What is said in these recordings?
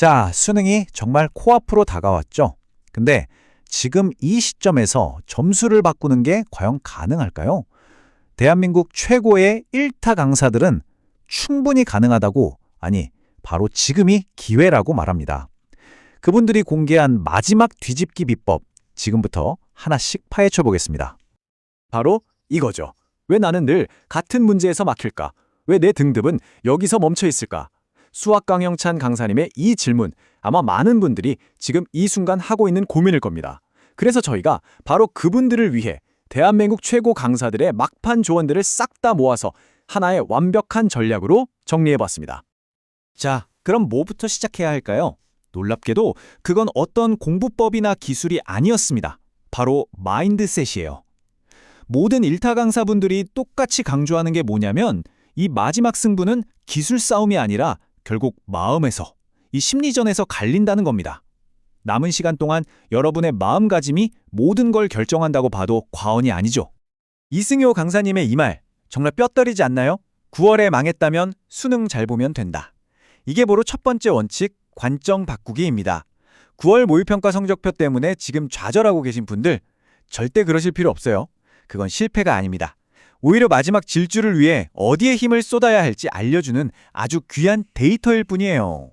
자, 수능이 정말 코앞으로 다가왔죠. 근데 지금 이 시점에서 점수를 바꾸는 게 과연 가능할까요? 대한민국 최고의 1타 강사들은 충분히 가능하다고, 아니, 바로 지금이 기회라고 말합니다. 그분들이 공개한 마지막 뒤집기 비법, 지금부터 하나씩 파헤쳐 보겠습니다. 바로 이거죠. 왜 나는 늘 같은 문제에서 막힐까? 왜 내 등급은 여기서 멈춰 있을까? 수학 강영찬 강사님의 이 질문, 아마 많은 분들이 지금 이 순간 하고 있는 고민일 겁니다. 그래서 저희가 바로 그분들을 위해 대한민국 최고 강사들의 막판 조언들을 싹 다 모아서 하나의 완벽한 전략으로 정리해봤습니다. 자, 그럼 뭐부터 시작해야 할까요? 놀랍게도 그건 어떤 공부법이나 기술이 아니었습니다. 바로 마인드셋이에요. 모든 1타 강사분들이 똑같이 강조하는 게 뭐냐면 이 마지막 승부는 기술 싸움이 아니라 결국 마음에서, 이 심리전에서 갈린다는 겁니다. 남은 시간 동안 여러분의 마음가짐이 모든 걸 결정한다고 봐도 과언이 아니죠. 이승효 강사님의 이 말, 정말 뼈저리지 않나요? 9월에 망했다면 수능 잘 보면 된다. 이게 바로 첫 번째 원칙, 관점 바꾸기입니다. 9월 모의평가 성적표 때문에 지금 좌절하고 계신 분들, 절대 그러실 필요 없어요. 그건 실패가 아닙니다. 오히려 마지막 질주를 위해 어디에 힘을 쏟아야 할지 알려주는 아주 귀한 데이터일 뿐이에요.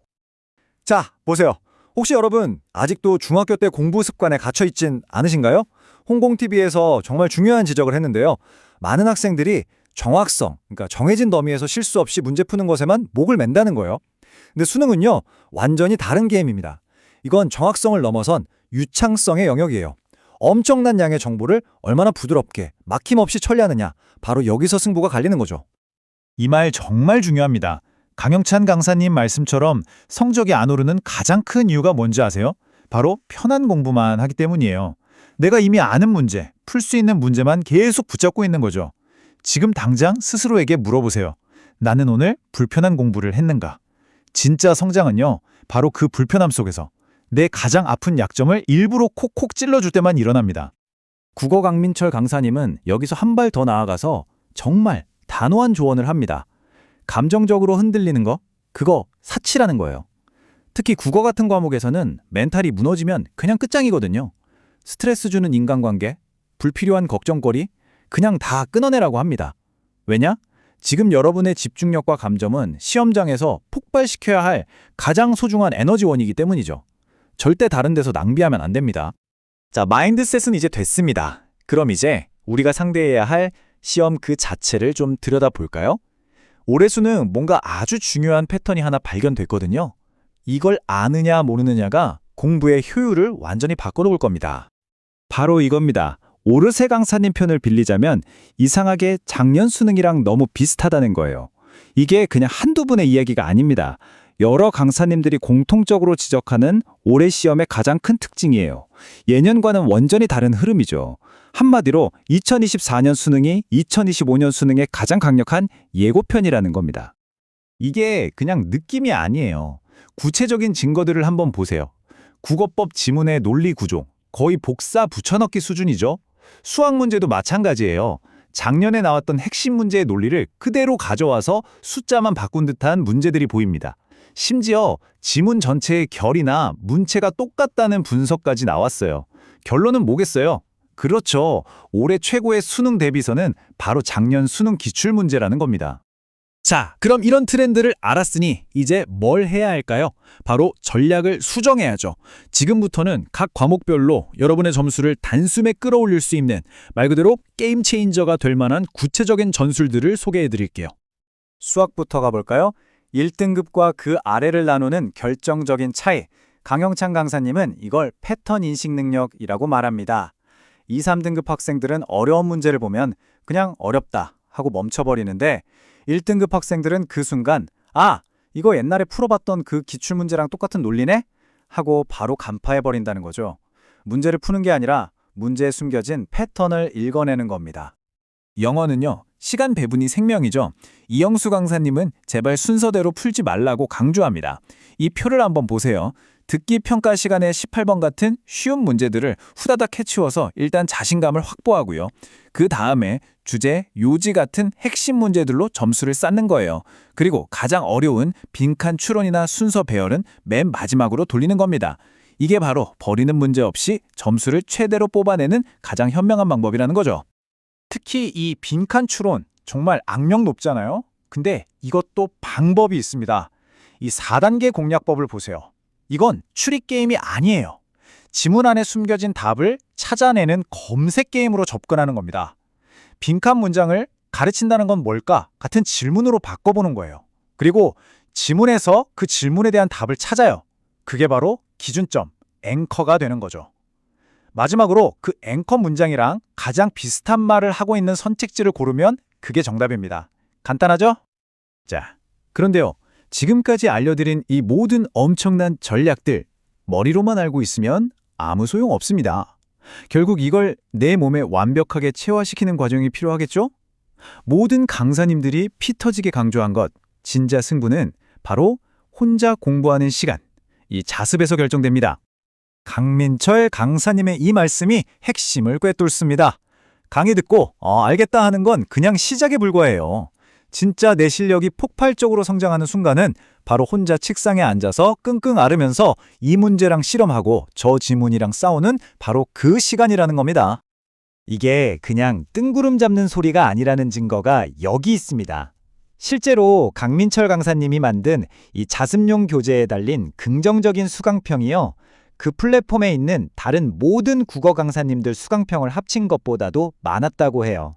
자, 보세요. 혹시 여러분 아직도 중학교 때 공부 습관에 갇혀있진 않으신가요? 홍공TV에서 정말 중요한 지적을 했는데요. 많은 학생들이 정확성, 그러니까 정해진 더미에서 실수 없이 문제 푸는 것에만 목을 맨다는 거예요. 근데 수능은요, 완전히 다른 게임입니다. 이건 정확성을 넘어선 유창성의 영역이에요. 엄청난 양의 정보를 얼마나 부드럽게 막힘없이 처리하느냐, 바로 여기서 승부가 갈리는 거죠. 이 말 정말 중요합니다. 강영찬 강사님 말씀처럼 성적이 안 오르는 가장 큰 이유가 뭔지 아세요? 바로 편한 공부만 하기 때문이에요. 내가 이미 아는 문제, 풀 수 있는 문제만 계속 붙잡고 있는 거죠. 지금 당장 스스로에게 물어보세요. 나는 오늘 불편한 공부를 했는가? 진짜 성장은요, 바로 그 불편함 속에서 내 가장 아픈 약점을 일부러 콕콕 찔러줄 때만 일어납니다. 국어 강민철 강사님은 여기서 한 발 더 나아가서 정말 단호한 조언을 합니다. 감정적으로 흔들리는 거, 그거 사치라는 거예요. 특히 국어 같은 과목에서는 멘탈이 무너지면 그냥 끝장이거든요. 스트레스 주는 인간관계, 불필요한 걱정거리, 그냥 다 끊어내라고 합니다. 왜냐? 지금 여러분의 집중력과 감정은 시험장에서 폭발시켜야 할 가장 소중한 에너지원이기 때문이죠. 절대 다른 데서 낭비하면 안 됩니다. 자, 마인드셋은 이제 됐습니다. 그럼 이제 우리가 상대해야 할 시험 그 자체를 좀 들여다볼까요? 올해 수능 뭔가 아주 중요한 패턴이 하나 발견됐거든요. 이걸 아느냐 모르느냐가 공부의 효율을 완전히 바꿔놓을 겁니다. 바로 이겁니다. 오르세 강사님 편을 빌리자면 이상하게 작년 수능이랑 너무 비슷하다는 거예요. 이게 그냥 한두 분의 이야기가 아닙니다. 여러 강사님들이 공통적으로 지적하는 올해 시험의 가장 큰 특징이에요. 예년과는 완전히 다른 흐름이죠. 한마디로 2024년 수능이 2025년 수능의 가장 강력한 예고편이라는 겁니다. 이게 그냥 느낌이 아니에요. 구체적인 증거들을 한번 보세요. 국어법 지문의 논리 구조, 거의 복사 붙여넣기 수준이죠. 수학 문제도 마찬가지예요. 작년에 나왔던 핵심 문제의 논리를 그대로 가져와서 숫자만 바꾼 듯한 문제들이 보입니다. 심지어 지문 전체의 결이나 문체가 똑같다는 분석까지 나왔어요. 결론은 뭐겠어요? 그렇죠. 올해 최고의 수능 대비서는 바로 작년 수능 기출문제라는 겁니다. 자, 그럼 이런 트렌드를 알았으니 이제 뭘 해야 할까요? 바로 전략을 수정해야죠. 지금부터는 각 과목별로 여러분의 점수를 단숨에 끌어올릴 수 있는 말 그대로 게임 체인저가 될 만한 구체적인 전술들을 소개해 드릴게요. 수학부터 가볼까요? 1등급과 그 아래를 나누는 결정적인 차이. 강영찬 강사님은 이걸 패턴 인식 능력이라고 말합니다. 2, 3등급 학생들은 어려운 문제를 보면 그냥 어렵다 하고 멈춰버리는데 1등급 학생들은 그 순간 아, 이거 옛날에 풀어봤던 그 기출문제랑 똑같은 논리네? 하고 바로 간파해버린다는 거죠. 문제를 푸는 게 아니라 문제에 숨겨진 패턴을 읽어내는 겁니다. 영어는요, 시간 배분이 생명이죠. 이영수 강사님은 제발 순서대로 풀지 말라고 강조합니다. 이 표를 한번 보세요. 듣기 평가 시간에 18번 같은 쉬운 문제들을 후다닥 해치워서 일단 자신감을 확보하고요. 그 다음에 주제, 요지 같은 핵심 문제들로 점수를 쌓는 거예요. 그리고 가장 어려운 빈칸 추론이나 순서 배열은 맨 마지막으로 돌리는 겁니다. 이게 바로 버리는 문제 없이 점수를 최대로 뽑아내는 가장 현명한 방법이라는 거죠. 특히 이 빈칸 추론 정말 악명 높잖아요. 근데 이것도 방법이 있습니다. 이 4단계 공략법을 보세요. 이건 추리 게임이 아니에요. 지문 안에 숨겨진 답을 찾아내는 검색 게임으로 접근하는 겁니다. 빈칸 문장을 가르친다는 건 뭘까? 같은 질문으로 바꿔보는 거예요. 그리고 지문에서 그 질문에 대한 답을 찾아요. 그게 바로 기준점, 앵커가 되는 거죠. 마지막으로 그 앵커 문장이랑 가장 비슷한 말을 하고 있는 선택지를 고르면 그게 정답입니다. 간단하죠? 자, 그런데요. 지금까지 알려드린 이 모든 엄청난 전략들, 머리로만 알고 있으면 아무 소용 없습니다. 결국 이걸 내 몸에 완벽하게 체화시키는 과정이 필요하겠죠? 모든 강사님들이 피 터지게 강조한 것, 진짜 승부는 바로 혼자 공부하는 시간, 이 자습에서 결정됩니다. 강민철 강사님의 이 말씀이 핵심을 꿰뚫습니다. 강의 듣고 알겠다 하는 건 그냥 시작에 불과해요. 진짜 내 실력이 폭발적으로 성장하는 순간은 바로 혼자 책상에 앉아서 끙끙 앓으면서 이 문제랑 실험하고 저 지문이랑 싸우는 바로 그 시간이라는 겁니다. 이게 그냥 뜬구름 잡는 소리가 아니라는 증거가 여기 있습니다. 실제로 강민철 강사님이 만든 이 자습용 교재에 달린 긍정적인 수강평이요. 그 플랫폼에 있는 다른 모든 국어 강사님들 수강평을 합친 것보다도 많았다고 해요.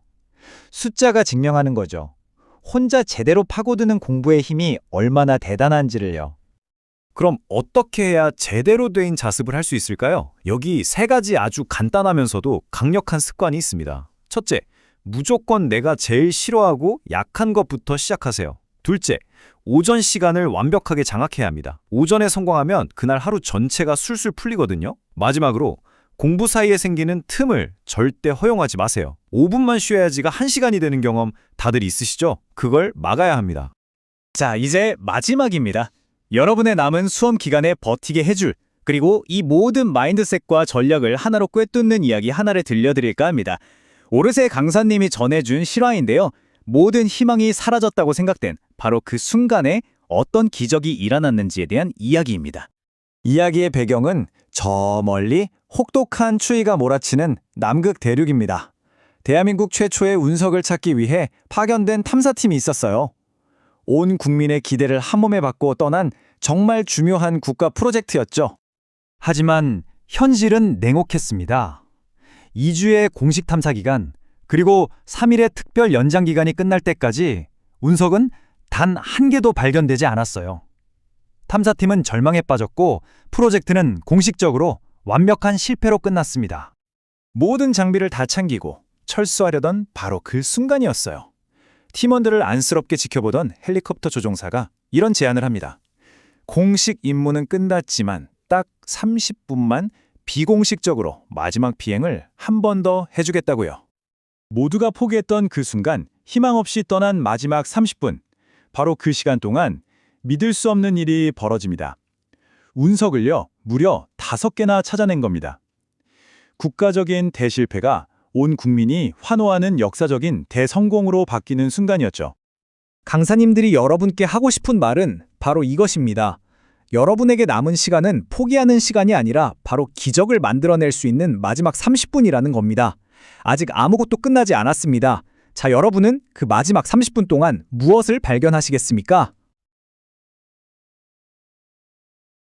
숫자가 증명하는 거죠. 혼자 제대로 파고드는 공부의 힘이 얼마나 대단한지를요. 그럼 어떻게 해야 제대로 된 자습을 할 수 있을까요? 여기 세 가지 아주 간단하면서도 강력한 습관이 있습니다. 첫째, 무조건 내가 제일 싫어하고 약한 것부터 시작하세요. 둘째, 오전 시간을 완벽하게 장악해야 합니다. 오전에 성공하면 그날 하루 전체가 술술 풀리거든요. 마지막으로 공부 사이에 생기는 틈을 절대 허용하지 마세요. 5분만 쉬어야지가 1시간이 되는 경험 다들 있으시죠? 그걸 막아야 합니다. 자, 이제 마지막입니다. 여러분의 남은 수험 기간에 버티게 해줄, 그리고 이 모든 마인드셋과 전략을 하나로 꿰뚫는 이야기 하나를 들려드릴까 합니다. 오르세 강사님이 전해준 실화인데요. 모든 희망이 사라졌다고 생각된 바로 그 순간에 어떤 기적이 일어났는지에 대한 이야기입니다. 이야기의 배경은 저 멀리 혹독한 추위가 몰아치는 남극 대륙입니다. 대한민국 최초의 운석을 찾기 위해 파견된 탐사팀이 있었어요. 온 국민의 기대를 한몸에 받고 떠난 정말 중요한 국가 프로젝트였죠. 하지만 현실은 냉혹했습니다. 2주의 공식 탐사 기간, 그리고 3일의 특별 연장 기간이 끝날 때까지 운석은 단 한 개도 발견되지 않았어요. 탐사팀은 절망에 빠졌고 프로젝트는 공식적으로 완벽한 실패로 끝났습니다. 모든 장비를 다 챙기고 철수하려던 바로 그 순간이었어요. 팀원들을 안쓰럽게 지켜보던 헬리콥터 조종사가 이런 제안을 합니다. 공식 임무는 끝났지만 딱 30분만 비공식적으로 마지막 비행을 한 번 더 해주겠다고요. 모두가 포기했던 그 순간, 희망 없이 떠난 마지막 30분. 바로 그 시간 동안 믿을 수 없는 일이 벌어집니다. 운석을요, 무려 5개나 찾아낸 겁니다. 국가적인 대실패가 온 국민이 환호하는 역사적인 대성공으로 바뀌는 순간이었죠. 강사님들이 여러분께 하고 싶은 말은 바로 이것입니다. 여러분에게 남은 시간은 포기하는 시간이 아니라 바로 기적을 만들어낼 수 있는 마지막 30분이라는 겁니다. 아직 아무것도 끝나지 않았습니다. 자, 여러분은 그 마지막 30분 동안 무엇을 발견하시겠습니까?